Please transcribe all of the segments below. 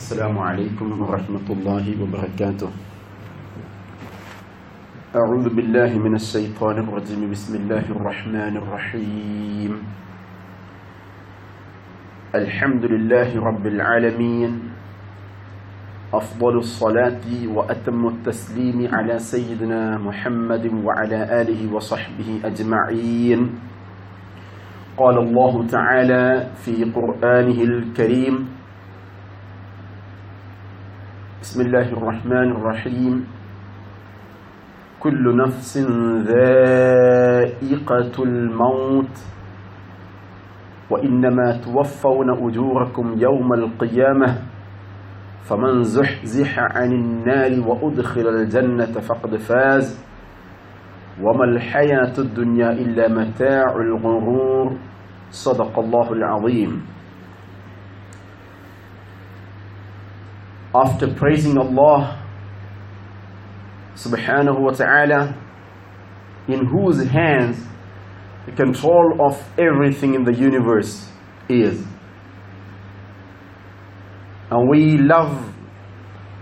السلام عليكم ورحمة الله وبركاته. أعوذ بالله من الشيطان الرجيم. بسم الله الرحمن الرحيم. الحمد لله رب العالمين. أفضل الصلاة وأتم التسليم على سيدنا محمد وعلى آله وصحبه أجمعين. قال الله تعالى في قرآنه الكريم: بسم الله الرحمن الرحيم. كل نفس ذائقة الموت وإنما توفون أجوركم يوم القيامة فمن زحزح عن النار وأدخل الجنة فقد فاز وما الحياة الدنيا إلا متاع الغرور. صدق الله العظيم. After praising Allah subhanahu wa ta'ala, in whose hands the control of everything in the universe is, and we love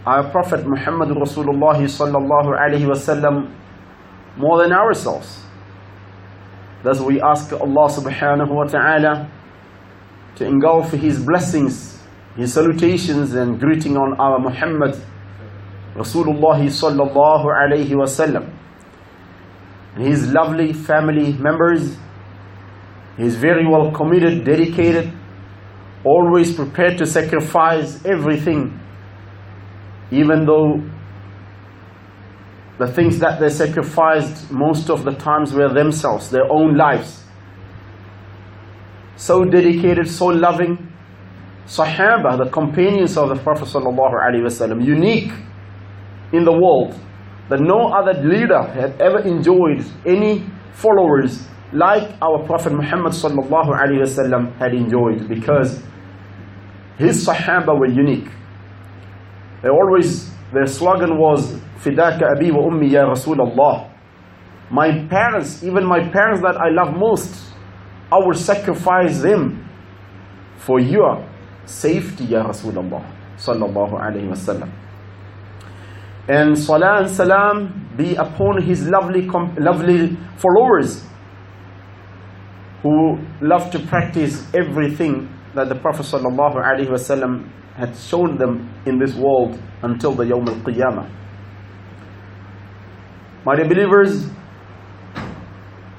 our Prophet Muhammad Rasulullah sallallahu alayhi wa sallam more than ourselves. Thus we ask Allah subhanahu wa ta'ala to engulf His blessings, His salutations and greeting on our Muhammad Rasulullah sallallahu alayhi wa sallam, and his lovely family members. He's very well committed, dedicated, always prepared to sacrifice everything, even though the things that they sacrificed most of the times were themselves, their own lives. So dedicated, so loving. Sahaba, the companions of the Prophet sallallahu alaihi wasallam, unique in the world, that no other leader had ever enjoyed any followers like our Prophet Muhammad sallallahu alaihi wasallam had enjoyed, because his Sahaba were unique. Their slogan was Fidaka Abi wa Ummi Ya Rasulallah. My parents, even my parents that I love most, I will sacrifice them for your safety, Ya Rasulullah sallallahu alayhi wa sallam. And salah and salam be upon his lovely followers who love to practice everything that the Prophet sallallahu alayhi wa sallam had shown them in this world until the Yawm al-Qiyamah. My dear believers,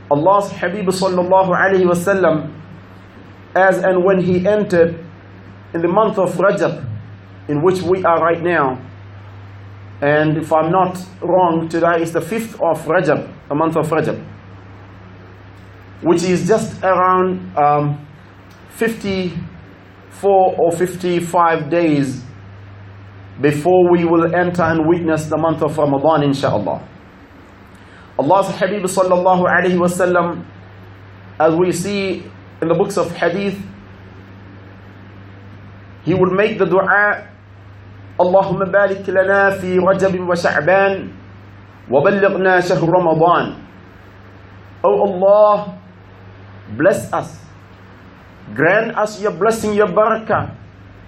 Allah's Habib sallallahu alayhi wa sallam, as and when he entered in the month of Rajab, in which we are right now, and if I'm not wrong, today is the 5th of Rajab, the month of Rajab, which is just around 54 or 55 days before we will enter and witness the month of Ramadan, inshaAllah. Allah's Habib sallallahu alayhi wa sallam, as we see in the books of hadith, he would make the dua: Allahumma barik lana fi Rajab wa Sha'ban wa ballighna shahr Ramadan. Oh Allah, bless us, grant us your blessing, your barakah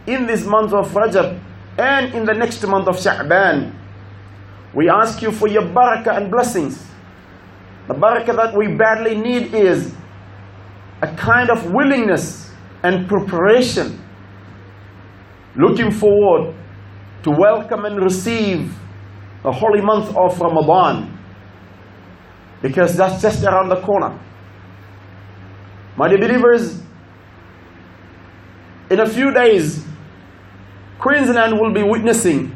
in this month of Rajab and in the next month of Sha'ban. We ask you for your barakah and blessings. The barakah that we badly need is a kind of willingness and preparation, looking forward to welcome and receive the holy month of Ramadan, because that's just around the corner. My dear believers, in a few days, Queensland will be witnessing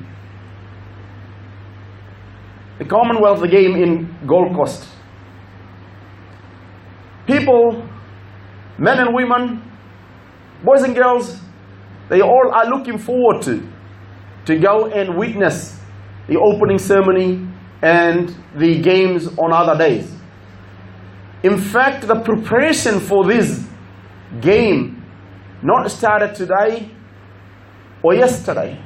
the Commonwealth Game in Gold Coast. People, men and women, boys and girls, they all are looking forward to go and witness the opening ceremony and the games on other days. In fact, the preparation for this game not started today or yesterday.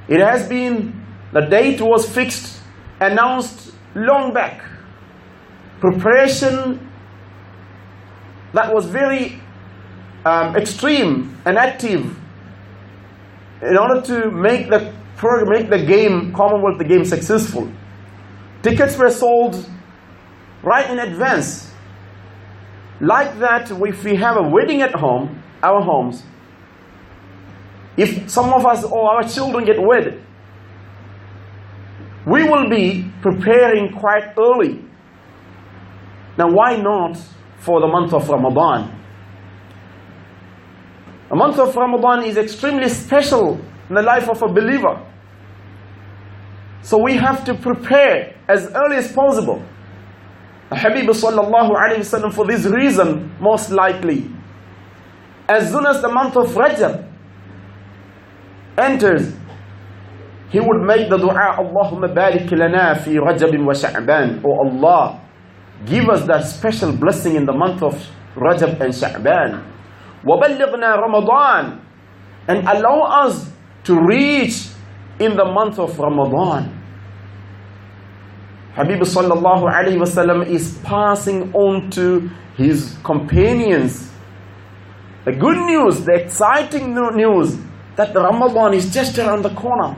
It has been, the date was fixed, announced long back. Preparation that was very extreme and active in order to make the game, Commonwealth, the game successful, tickets were sold right in advance. Like that, if we have a wedding at home, our homes, if some of us or our children get wedded, we will be preparing quite early. Now, why not for the month of Ramadan? The month of Ramadan is extremely special in the life of a believer. So we have to prepare as early as possible. The Habib sallallahu alayhi wasallam, for this reason, most likely, as soon as the month of Rajab enters, he would make the dua, Allahumma barik lana fi Rajab wa Sha'ban. Oh Allah, give us that special blessing in the month of Rajab and Sha'ban. وَبَلِّغْنَا Ramadan, and allow us to reach in the month of Ramadan. Habib sallallahu alayhi wasallam is passing on to his companions the good news, the exciting news that the Ramadan is just around the corner.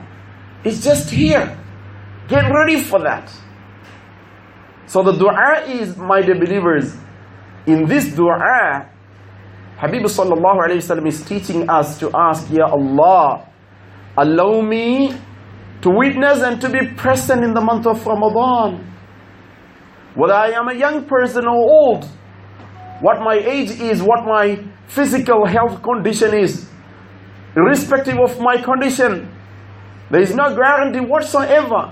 It's just here. Get ready for that. So the dua is, my dear believers, in this dua, Habib sallallahu alayhi wasallam is teaching us to ask, Ya Allah, allow me to witness and to be present in the month of Ramadan. Whether I am a young person or old, what my age is, what my physical health condition is, irrespective of my condition, there is no guarantee whatsoever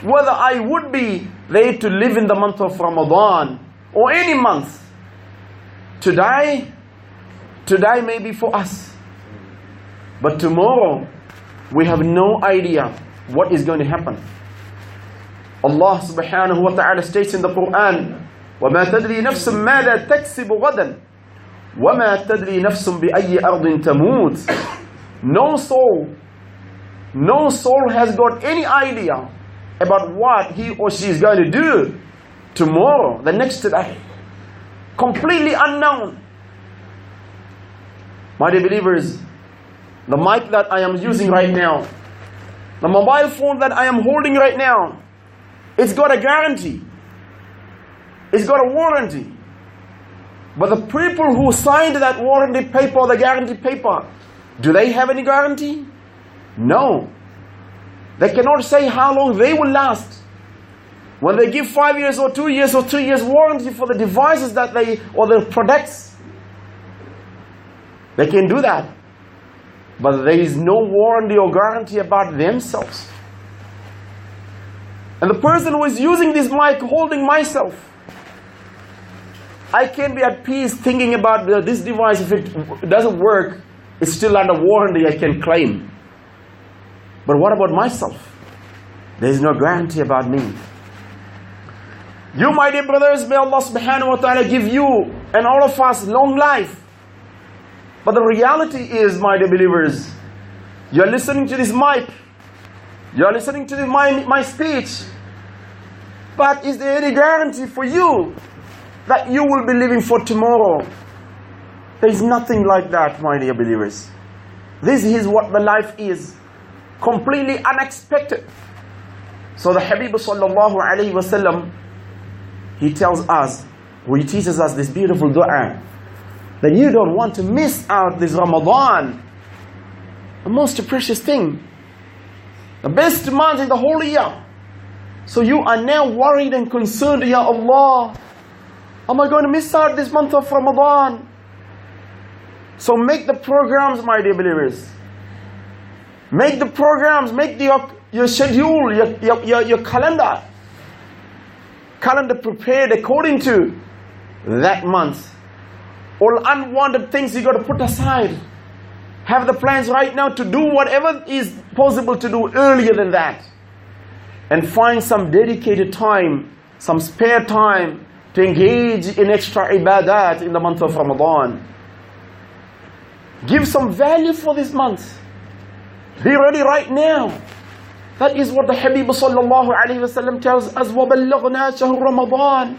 whether I would be there to live in the month of Ramadan or any month. Today may be for us, but tomorrow we have no idea what is going to happen. Allah subhanahu wa ta'ala states in the Quran, وَمَا تَدْرِي نَفْسٌ مَاذَا تَكْسِبُ غَدًا وَمَا تَدْرِي نَفْسٌ بِأَيِّ أَرْضٍ تَمُوتُ. No soul has got any idea about what he or she is going to do tomorrow, the next day. Completely unknown. My dear believers, the mic that I am using right now, the mobile phone that I am holding right now, it's got a guarantee. It's got a warranty. But the people who signed that warranty paper, the guarantee paper, do they have any guarantee? No. They cannot say how long they will last. When they give 5 years or 2 years or 3 years warranty for the devices that they, or the products, they can do that. But there is no warranty or guarantee about themselves. And the person who is using this mic, holding myself, I can be at peace thinking about this device. If it doesn't work, it's still under warranty, I can claim. But what about myself? There is no guarantee about me. You, my dear brothers, may Allah subhanahu wa ta'ala give you and all of us long life. But the reality is, my dear believers, you are listening to this mic, you are listening to my speech, but is there any guarantee for you that you will be living for tomorrow? There is nothing like that, my dear believers. This is what the life is. Completely unexpected. So the Habib sallallahu alayhi wasallam, he tells us, or he teaches us this beautiful dua, that you don't want to miss out this Ramadan, the most precious thing, the best month in the whole year. So you are now worried and concerned, Ya Allah, am I going to miss out this month of Ramadan? So make the programs, my dear believers. Make the programs, make your schedule, your calendar prepared according to that month. All unwanted things you got to put aside. Have the plans right now to do whatever is possible to do earlier than that. And find some dedicated time, some spare time to engage in extra ibadat in the month of Ramadan. Give some value for this month. Be ready right now. That is what the Habib sallallahu alayhi wasallam tells us. وَبَلَّغْنَا شَهْرُ Ramadan.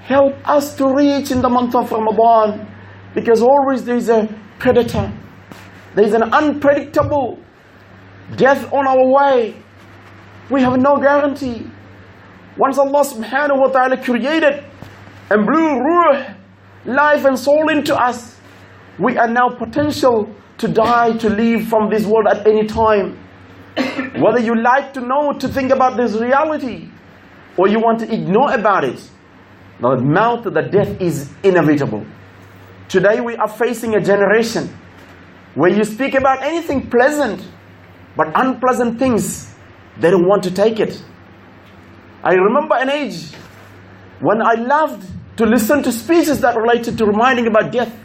Help us to reach in the month of Ramadan. Because always there is a predator. There is an unpredictable death on our way. We have no guarantee. Once Allah subhanahu wa ta'ala created and blew ruh, life and soul into us, we are now potential to die, to leave from this world at any time. Whether you like to know, to think about this reality, or you want to ignore about it, the mouth of the death is inevitable. Today we are facing a generation where you speak about anything pleasant, but unpleasant things, they don't want to take it. I remember an age when I loved to listen to speeches that related to reminding about death.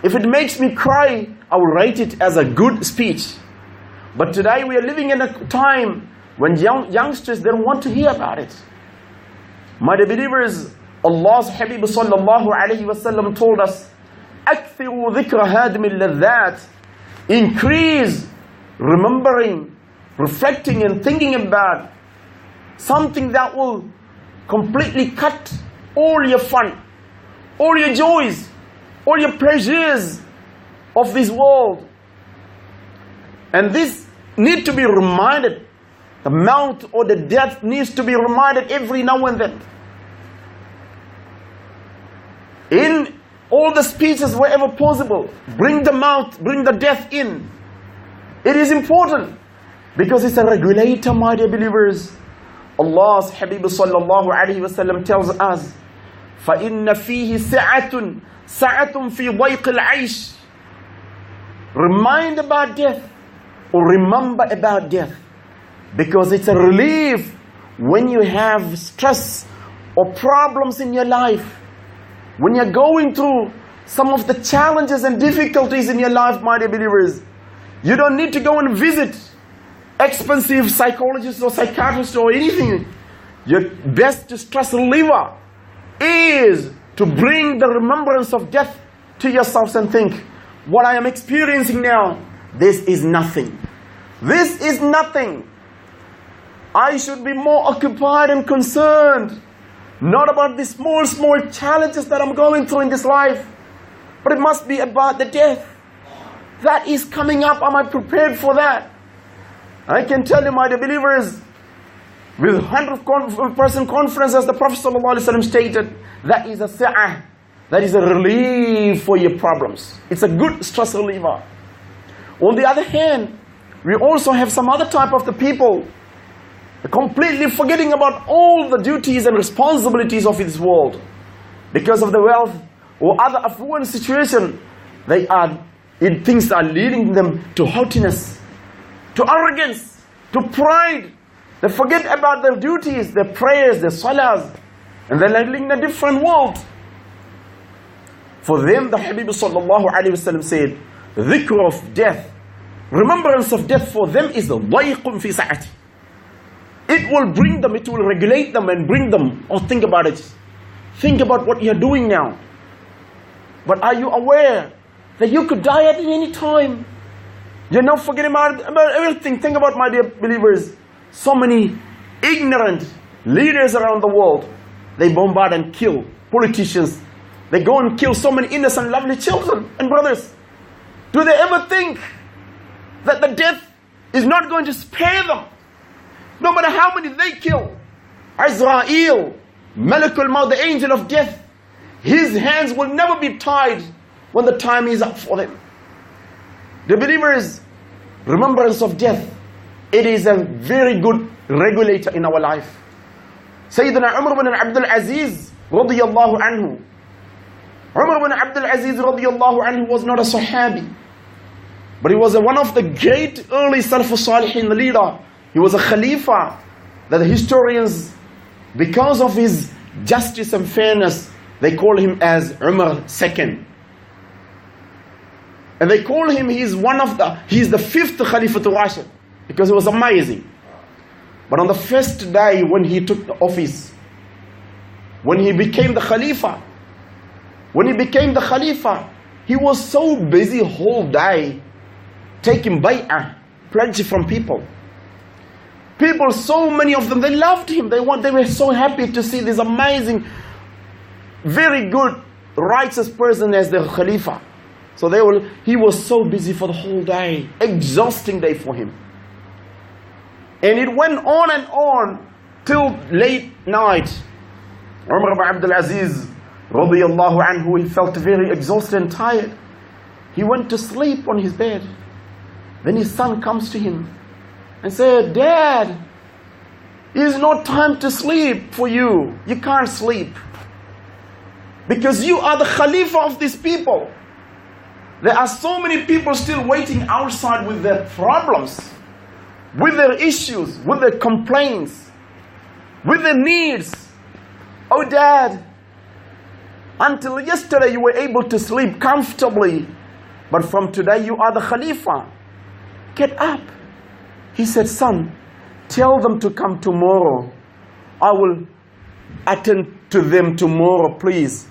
If it makes me cry, I will rate it as a good speech. But today we are living in a time when youngsters, they don't want to hear about it. My dear believers, Allah's Habib sallallahu alayhi wa sallam told us, أَكْثِرُوا ذِكْرَ هَادْمِ اللَّذَّاتِ, increase remembering, reflecting and thinking about something that will completely cut all your fun, all your joys, all your pleasures of this world. And this need to be reminded. The mouth or the death needs to be reminded every now and then. In all the speeches wherever possible, bring the mouth, bring the death in. It is important because it's a regulator, my dear believers. Allah's Habib sallallahu alayhi wa sallam tells us, فَإِنَّ فِيهِ سَعَةٌ فِي ضَيْقِ الْعَيْشِ. Remind about death, or remember about death, because it's a relief when you have stress or problems in your life. When you're going through some of the challenges and difficulties in your life, my dear believers, you don't need to go and visit expensive psychologists or psychiatrists or anything. Your best stress reliever is to bring the remembrance of death to yourselves and think, what I am experiencing now, this is nothing. This is nothing. I should be more occupied and concerned, not about the small challenges that I'm going through in this life, but it must be about the death that is coming up. Am I prepared for that? I can tell you, my dear believers, with 100% confidence, as the Prophet ﷺ stated, that is a sa'ah, that is a relief for your problems. It's a good stress reliever. On the other hand, we also have some other type of the people completely forgetting about all the duties and responsibilities of this world. Because of the wealth or other affluent situation, things are leading them to haughtiness, to arrogance, to pride. They forget about their duties, their prayers, their salahs, and they're living in a different world. For them, the Habib sallallahu alayhi wa sallam said, dhikr of death, remembrance of death for them is the ضَيْقٌ fi sa'ati. It will bring them, it will regulate them and bring them. Oh, think about it. Think about what you're doing now. But are you aware that you could die at any time? You're not forgetting about everything. Think about, my dear believers, so many ignorant leaders around the world. They bombard and kill politicians. They go and kill so many innocent, lovely children and brothers. Do they ever think that the death is not going to spare them? No matter how many they kill, Azrael, Malakul Maut, the angel of death, his hands will never be tied when the time is up for them. The believers, remembrance of death, it is a very good regulator in our life. Sayyidina Umar bin Abdul Aziz radiyallahu anhu. Umar bin Abdul Aziz radiyallahu anhu was not a Sahabi, but he was one of the great early Salafus Salihin, the leader. He was a Khalifa that the historians, because of his justice and fairness, they call him as Umar II. And they call him, he's the fifth Khalifa to Rashid, because he was amazing. But on the first day when he took the office, when he became the Khalifa, he was so busy whole day taking bay'ah, pledge from people. People, so many of them, they loved him. They were so happy to see this amazing, very good, righteous person as their Khalifa. So he was so busy for the whole day, exhausting day for him. And it went on and on till late night. Umar ibn Abdul Aziz, radiyallahu anhu, he felt very exhausted and tired. He went to sleep on his bed. Then his son comes to him and said, Dad, it's not time to sleep for you. You can't sleep. Because you are the Khalifa of these people. There are so many people still waiting outside with their problems, with their issues, with their complaints, with their needs. Oh Dad, until yesterday you were able to sleep comfortably, but from today you are the Khalifa. Get up. He said, son, tell them to come tomorrow. I will attend to them tomorrow, please,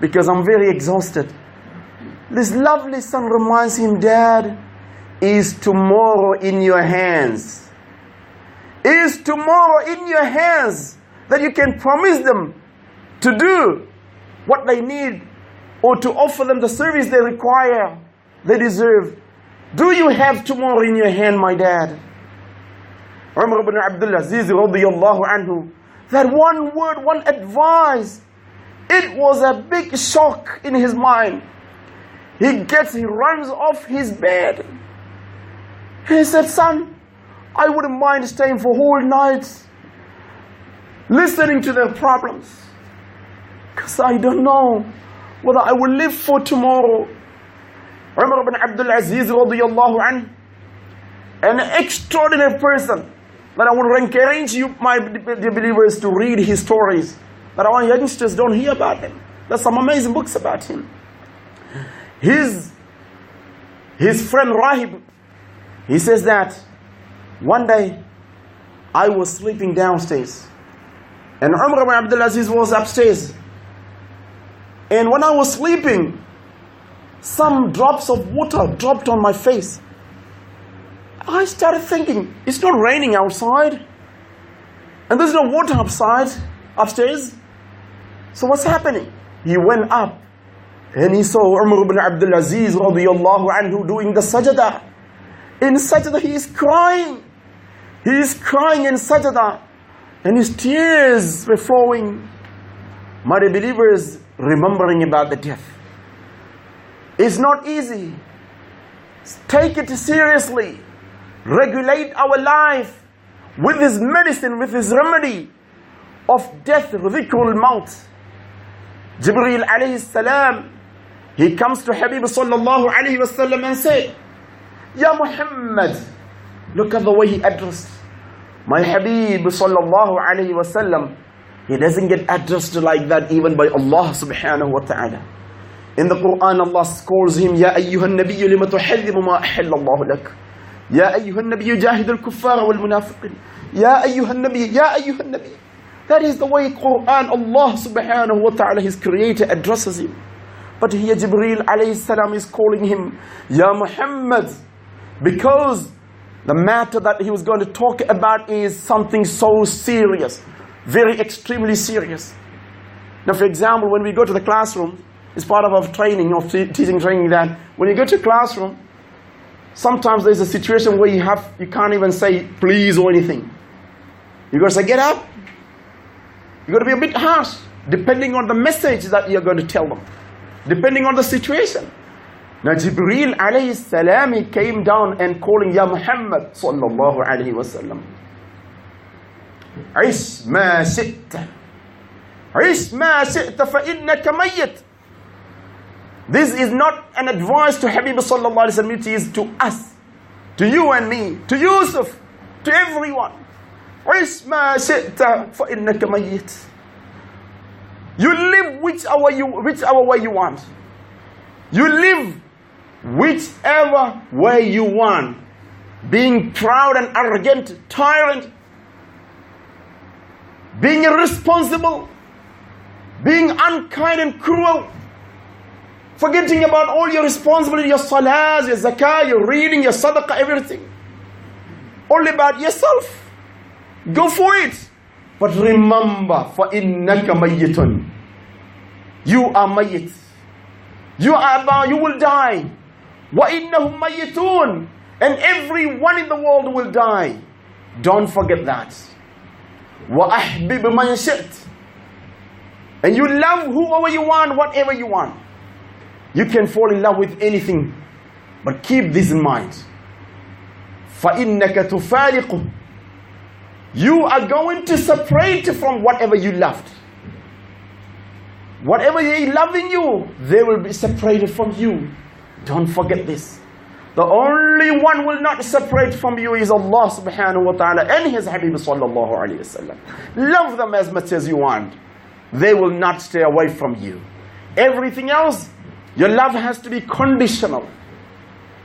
because I'm very exhausted. This lovely son reminds him, Dad, is tomorrow in your hands? Is tomorrow in your hands that you can promise them to do what they need or to offer them the service they require, they deserve? Do you have tomorrow in your hand, my dad? Umar ibn Abdul Aziz radiyallahu anhu, that one word, one advice, it was a big shock in his mind. He runs off his bed. He said, son, I wouldn't mind staying for whole nights, listening to their problems, because I don't know whether I will live for tomorrow. Umar ibn Abdul Aziz radiyallahu anhu, an extraordinary person that I would encourage you, my dear believers, to read his stories, that our youngsters don't hear about him. There's some amazing books about him. His friend Rahib, he says that one day I was sleeping downstairs and Umar ibn Abdul Aziz was upstairs, and when I was sleeping, some drops of water dropped on my face. I started thinking, it's not raining outside and there's no water upstairs, so what's happening? He went up and he saw Umar ibn Abdul Aziz radiyallahu anhu doing the sajda. In sajda he is crying. He is crying in sajda and his tears were flowing. My believers, remembering about the death is not easy. Take it seriously. Regulate our life with his medicine, with his remedy of death, dhikrul maut. Jibreel alayhi salam, he comes to Habib sallallahu alayhi wasallam and said, Ya Muhammad, look at the way he addressed my Habib sallallahu alayhi wasallam. He doesn't get addressed like that even by Allah subhanahu wa ta'ala. In the Quran, Allah calls him, Ya ayyuhan nabiyyu lima tuhadhimu ma ahalla Allah lak. Ya ayyuhan nabiyyu jahid al-kuffara wal-munafiqin. Ya ayyuhan nabiyyu, Ya ayyuhan nabiyyu. That is the way Quran, Allah subhanahu wa ta'ala, his creator, addresses him. But here Jibreel alayhi salam is calling him, Ya Muhammad, because the matter that he was going to talk about is something so serious, very extremely serious. Now, for example, when we go to the classroom, it's part of our training, of teaching training, that when you go to a classroom, sometimes there's a situation where you can't even say please or anything. You got to say get up. You got to be a bit harsh, depending on the message that you're going to tell them, depending on the situation. Now Jibreel alayhi salam, he came down and calling Ya Muhammad sallallahu alayhi wa sallam. Ish ma shi'ta. Ish ma shi'ta fa innaka mayyit. This is not an advice to Habib sallallahu alayhi wa sallam, it is to us, to you and me, to Yusuf, to everyone. Ish ma shi'ta fa innaka mayyit. You live whichever way you want. You live whichever way you want. Being proud and arrogant, tyrant, being irresponsible, being unkind and cruel, forgetting about all your responsibility, your salahs, your zakah, your reading, your sadaqah, everything. Only about yourself. Go for it. But remember, فَإِنَّكَ مَيِّتٌ. You are mayyit. You will die. وَإِنَّهُمْ مَيِّتُونَ. And everyone in the world will die. Don't forget that. وَأَحْبِبْ مَنْ شِئْتَ. And you love whoever you want, whatever you want. You can fall in love with anything. But keep this in mind. فَإِنَّكَ تُفَارِقُ. You are going to separate from whatever you loved. Whatever they love in you, they will be separated from you. Don't forget this. The only one will not separate from you is Allah subhanahu wa ta'ala and His Habib sallallahu alayhi wa sallam. Love them as much as you want. They will not stay away from you. Everything else, your love has to be conditional.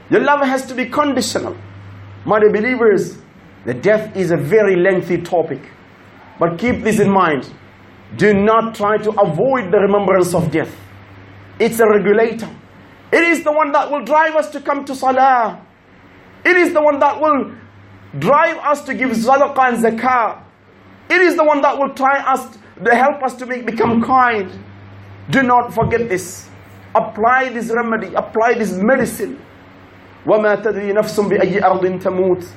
Your love has to be conditional. My dear believers, the death is a very lengthy topic. But keep this in mind. Do not try to avoid the remembrance of death. It's a regulator. It is the one that will drive us to come to salah. It is the one that will drive us to give sadaqah and zakah. It is the one that will help us to become kind. Do not forget this. Apply this remedy. Apply this medicine. وَمَا تَدْرِي نَفْسٌ بِأَيِّ أَرْضٍ تَمُوتٍ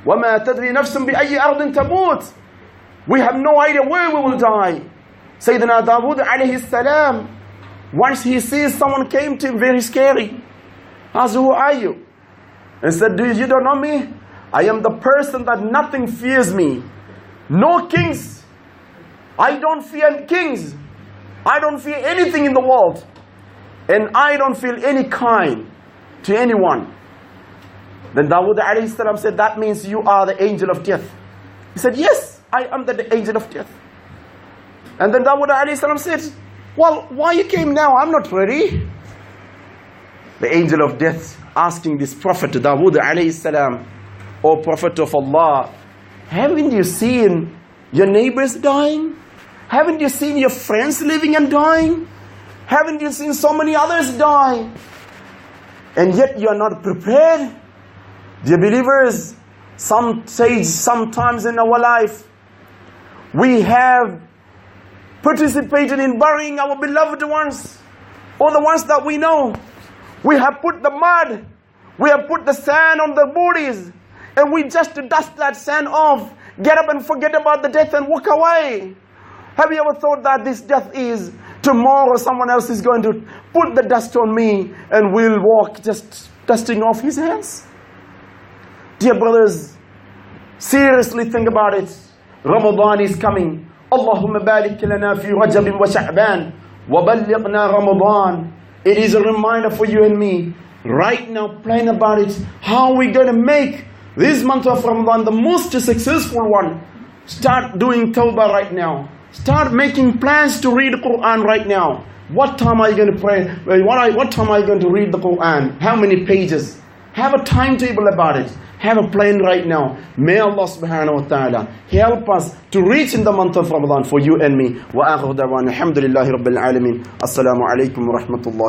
وَمَا تَدْرِي نَفْسٌ بِأَيِّ أَرْضٍ تَمُوتٍ. We have no idea where we will die. Sayyidina Dawood alayhi salam, once he sees someone came to him very scary. Asked, who are you? And said, you don't know me? I am the person that nothing fears me. No kings. I don't fear kings. I don't fear anything in the world. And I don't feel any kind to anyone. Then Dawood alayhi salam said, that means you are the angel of death. He said, yes. I am the angel of death. And then Dawood alayhi salam said, well, why you came now? I'm not ready. The angel of death asking this prophet, Dawood alayhi salam, O prophet of Allah, haven't you seen your neighbors dying? Haven't you seen your friends living and dying? Haven't you seen so many others die? And yet you are not prepared? Dear believers, sometimes in our life, we have participated in burying our beloved ones, or the ones that we know. We have put the mud, we have put the sand on their bodies, and we just dust that sand off, get up and forget about the death and walk away. Have you ever thought that this death is tomorrow someone else is going to put the dust on me and we'll walk just dusting off his hands? Dear brothers, seriously think about it. Ramadan is coming. Allahumma barik lana fi Rajab wa Sha'ban wa ballighna Ramadan. It is a reminder for you and me. Right now, plan about it. How are we going to make this month of Ramadan the most successful one? Start doing tawbah right now. Start making plans to read the Quran right now. What time are you going to pray? What time are you going to read the Quran? How many pages? Have a timetable about it. Have a plan right now. May Allah subhanahu wa ta'ala help us to reach in the month of Ramadan for you and me. Wa akhiru da'wana alhamdulillahi rabbil alamin. Assalamu alaikum wa rahmatullahi.